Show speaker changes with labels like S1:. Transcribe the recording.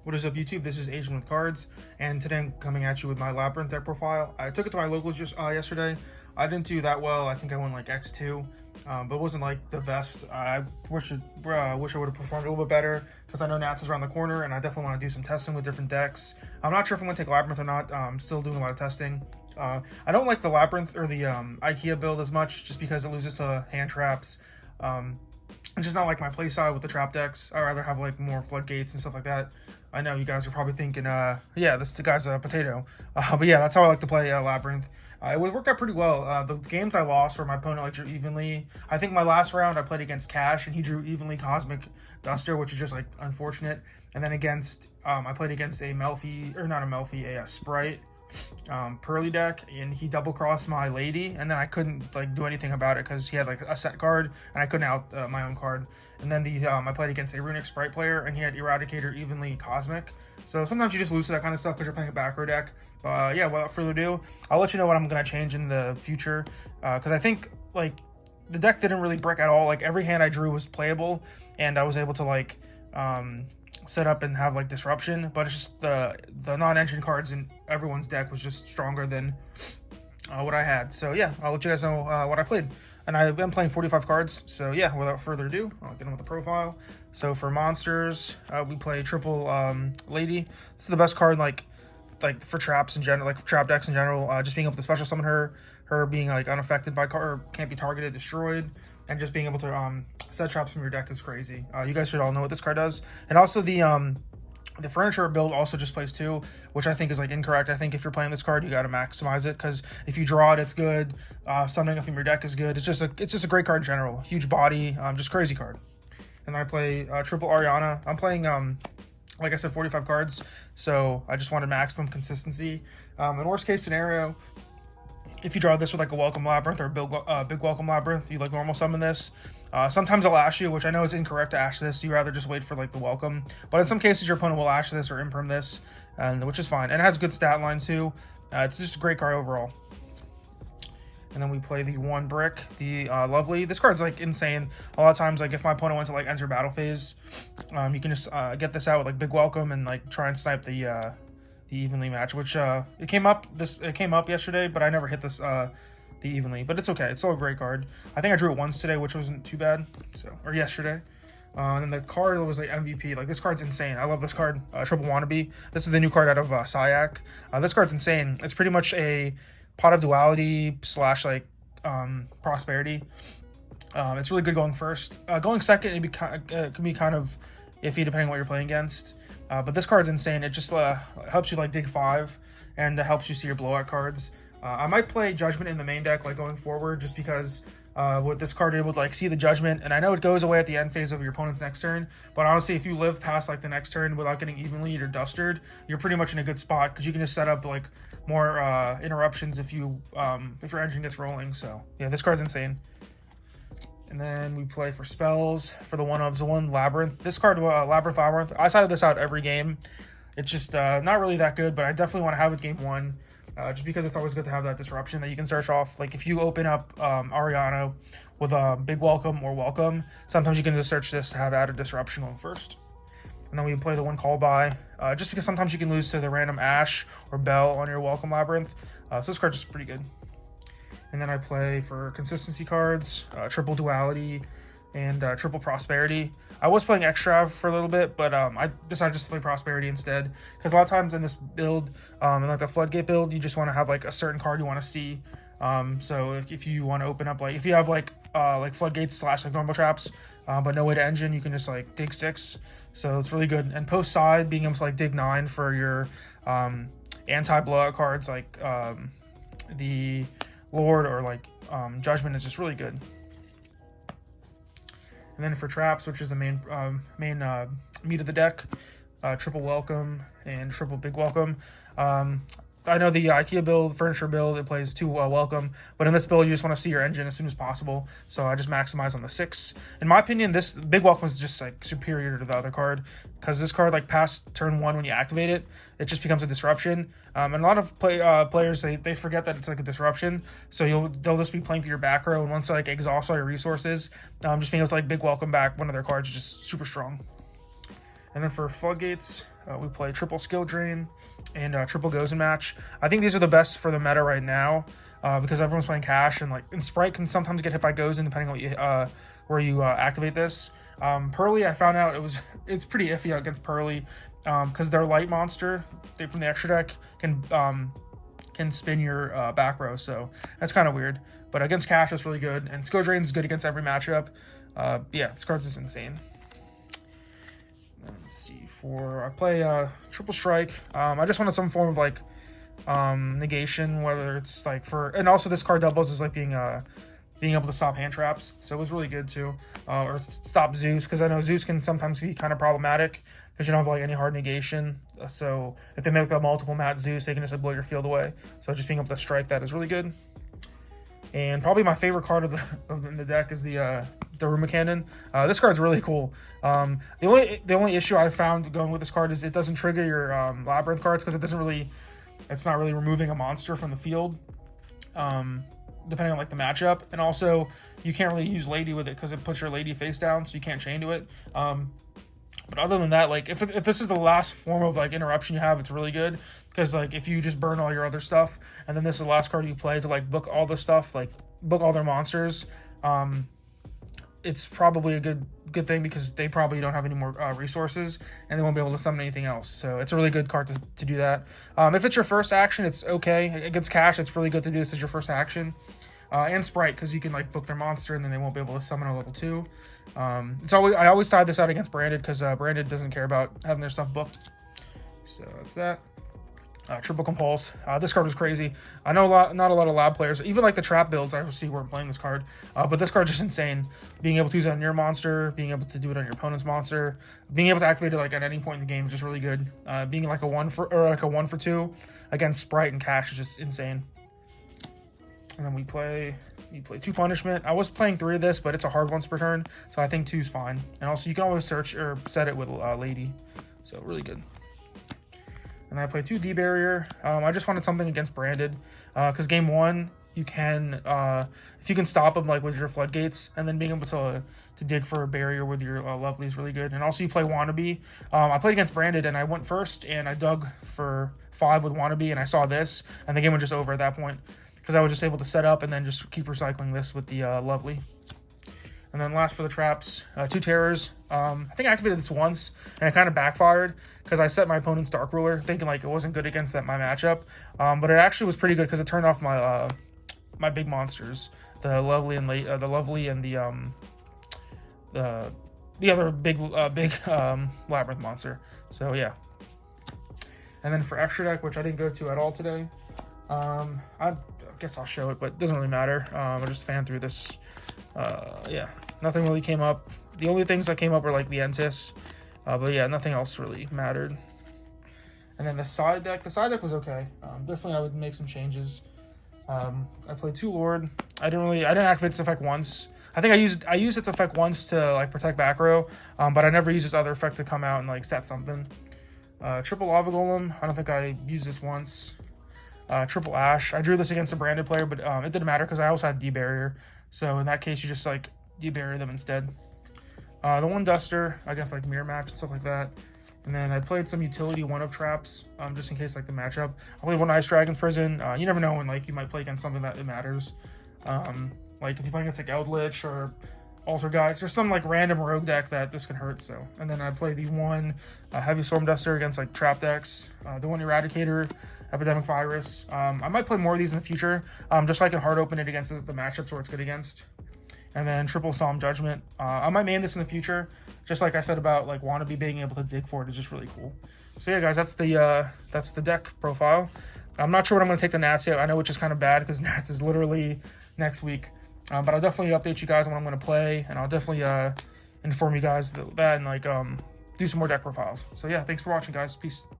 S1: What is up, YouTube? This is Asian with Cards, and today I'm coming at you with my Labrynth deck profile. I took it to my locals just yesterday. I didn't do that well. I think I went like X2, but it wasn't like the best. I wish I would have performed a little bit better because I know Nats is around the corner, and I definitely want to do some testing with different decks. I'm not sure if I'm going to take Labrynth or not. I'm still doing a lot of testing. I don't like the Labrynth or the IKEA build as much, just because it loses to hand traps. It's just not like my play style with the trap decks. I'd rather have like more floodgates and stuff like that. I know you guys are probably thinking, yeah, this guy's a potato. But yeah, that's how I like to play Labrynth. It worked out pretty well. The games I lost where my opponent like drew evenly. I think my last round I played against Cash and he drew evenly Cosmic Duster, which is just like unfortunate. And then against, I played against a a Sprite Pearly deck, and he double crossed my lady, and then I couldn't like do anything about it because he had like a set card and I couldn't out my own card. And then I played against a Runic Sprite player and he had Eradicator evenly Cosmic. So sometimes you just lose to that kind of stuff because you're playing a back row deck. Yeah, without further ado, I'll let you know what I'm gonna change in the future, because I think like the deck didn't really break at all. Like every hand I drew was playable and I was able to like set up and have like disruption, but it's just the non-engine cards in everyone's deck was just stronger than what I had. So yeah, I'll let you guys know what I played, and I've been playing 45 cards. So yeah, without further ado, I'll get in with the profile. So for monsters, we play triple lady. This is the best card like for traps in general, like for trap decks in general. Just being able to special summon her being like unaffected by or can't be targeted, destroyed, and just being able to set traps from your deck is crazy. You guys should all know what this card does. And also the furniture build also just plays 2, which I think is like incorrect. I think if you're playing this card, you got to maximize it, because if you draw it, it's good. Summoning it from your deck is good. It's just a great card in general. Huge body, just crazy card. And then I play triple Ariana. I'm playing like I said, 45 cards, so I just wanted maximum consistency. In worst case scenario, if you draw this with like a Welcome Labrynth or a big Welcome Labrynth, you like normal summon this. Sometimes I'll ash you, which I know it's incorrect to ash this. You rather just wait for like the Welcome. But in some cases, your opponent will ash this or imperm this, which is fine. And it has good stat line too. It's just a great card overall. And then we play the 1 brick, the Lovely. This card's like insane. A lot of times, like if my opponent went to like enter battle phase, you can just get this out with like big Welcome and like try and snipe the evenly match, which it came up yesterday, but I never hit this the evenly, but it's okay. It's still a great card. I think I drew it once today, which wasn't too bad. Or yesterday. And then the card was like MVP. Like this card's insane. I love this card. Triple Wannabe. This is the new card out of Syak. This card's insane. It's pretty much a Pot of Duality / like Prosperity. It's really good going first. Going second, it can be kind of iffy depending on what you're playing against. But this card's insane. It just helps you like dig 5, and helps you see your blowout cards. I might play Judgment in the main deck like going forward, just because with this card you're able to like see the Judgment, and I know it goes away at the end phase of your opponent's next turn, but honestly if you live past like the next turn without getting evenly or dustered, you're pretty much in a good spot, because you can just set up like more interruptions if your engine gets rolling. So yeah, this card's insane. And then we play for spells for the one Labrynth. This card, Labrynth. I sided this out every game. It's just not really that good, but I definitely want to have it game 1, just because it's always good to have that disruption that you can search off. Like if you open up Ariana with a big Welcome or Welcome, sometimes you can just search this to have added disruption on first. And then we play the 1 call by, just because sometimes you can lose to the random Ash or Bell on your Welcome Labrynth. So this card's just pretty good. And then I play for consistency cards, triple Duality, and triple Prosperity. I was playing Extra for a little bit, but I decided just to play Prosperity instead, because a lot of times in this build, in like the Floodgate build, you just want to have like a certain card you want to see. So if you want to open up, like if you have like Floodgates / like normal traps, but no way to engine, you can just like dig 6. So it's really good. And post side, being able to like dig 9 for your anti-blowout cards like the Lord or like Judgment is just really good. And then for traps, which is the main meat of the deck, triple Welcome and triple big Welcome. I know the IKEA build, furniture build, it plays 2 Welcome, but in this build you just want to see your engine as soon as possible, so I just maximize on the 6. In my opinion, this big Welcome is just like superior to the other card, because this card like past turn 1 when you activate it, it just becomes a disruption. And a lot of players, they forget that it's like a disruption, so they'll just be playing through your back row, and once like exhaust all your resources, just being able to like big Welcome back one of their cards is just super strong. And then for Floodgates, we play triple skill drain and triple goes and match. I think these are the best for the meta right now because everyone's playing cash, and Sprite can sometimes get hit by goes in depending on what you, where you activate this. Pearly, I found out it's pretty iffy against Pearly because their light monster from the extra deck can spin your back row, so that's kind of weird. But against cash, it's really good, and skill drain is good against every matchup. Yeah, this card's just insane. Let's see, I play triple strike. I just wanted some form of like negation, whether it's like and also this card doubles as like being able to stop hand traps, so it was really good too. Or stop Zeus, because I know Zeus can sometimes be kind of problematic because you don't have like any hard negation. So if they make a multiple mat Zeus, they can just blow your field away. So just being able to strike that is really good. And probably my favorite card of the deck is the Rumor Cannon. This card's really cool. The only issue I found going with this card is it doesn't trigger your Labrynth cards because it's not really removing a monster from the field. Depending on like the matchup, and also you can't really use Lady with it because it puts your Lady face down, so you can't chain to it. But other than that, like if this is the last form of like interruption you have, it's really good because like if you just burn all your other stuff and then this is the last card you play to like book all the stuff, like book all their monsters, it's probably a good thing because they probably don't have any more resources and they won't be able to summon anything else. So it's a really good card to do that. If it's your first action, it's okay. Against cash, it's really good to do this as your first action. And Sprite, because you can like book their monster and then they won't be able to summon a level 2. I always tie this out against Branded because Branded doesn't care about having their stuff booked. So that's that. Triple Compulse. This card was crazy. I know not a lot of lab players, even like the trap builds, I see weren't playing this card. But this card's just insane. Being able to use it on your monster, being able to do it on your opponent's monster, being able to activate it like at any point in the game is just really good. Being like a 1 for 2 against Sprite and Cash is just insane. And then you play 2 punishment. I was playing 3 of this, but it's a hard once per turn, so I think 2 is fine. And also you can always search or set it with Lady, so really good. And I play 2 D barrier. I just wanted something against Branded, because game 1 you can if you can stop them like with your floodgates, and then being able to dig for a barrier with your Lovely is really good. And also you play Wannabe. I played against Branded and I went first and I dug for 5 with Wannabe and I saw this and the game was just over at that point because I was just able to set up and then just keep recycling this with the Lovely. And then last for the traps, 2 terrors. I think I activated this once and it kind of backfired because I set my opponent's Dark Ruler thinking like it wasn't good against my matchup, but it actually was pretty good because it turned off my my big monsters, the Lovely and the other big Labrynth monster. So yeah. And then for extra deck, which I didn't go to at all today, I guess I'll show it, but it doesn't really matter. I just fan through this. Yeah, nothing really came up. The only things that came up were like the Entis, but yeah, nothing else really mattered. And then the side deck was okay. Definitely I would make some changes. I played 2 Lord. I didn't activate its effect once. I think I used its effect once to like protect back row, but I never used its other effect to come out and like set something. Triple Lava Golem. I don't think I used this once. Triple Ash. I drew this against a Branded player, but it didn't matter because I also had D-Barrier. So in that case, you just like D-Barrier them instead. The 1 Duster against like Mirror Match and stuff like that. And then I played some utility 1 of traps, just in case like the matchup. I played 1 Ice Dragon's Prison. You never know when like you might play against something that it matters. Like if you play against like Eldritch or Alter Guys, there's some like random rogue deck that this can hurt. So, and then I played the 1 Heavy Storm Duster against like trap decks. The 1 Eradicator, Epidemic Virus. I might play more of these in the future, just so I can hard open it against the matchups where it's good against. And then Triple Solemn Judgment. I might main this in the future, just like I said about like Wannabe being able to dig for it is just really cool. So yeah, guys, that's the deck profile. I'm not sure what I'm going to take to Nats yet. I know, which is kind of bad because Nats is literally next week. But I'll definitely update you guys on what I'm going to play, and I'll definitely inform you guys that and like do some more deck profiles. So yeah, thanks for watching, guys. Peace.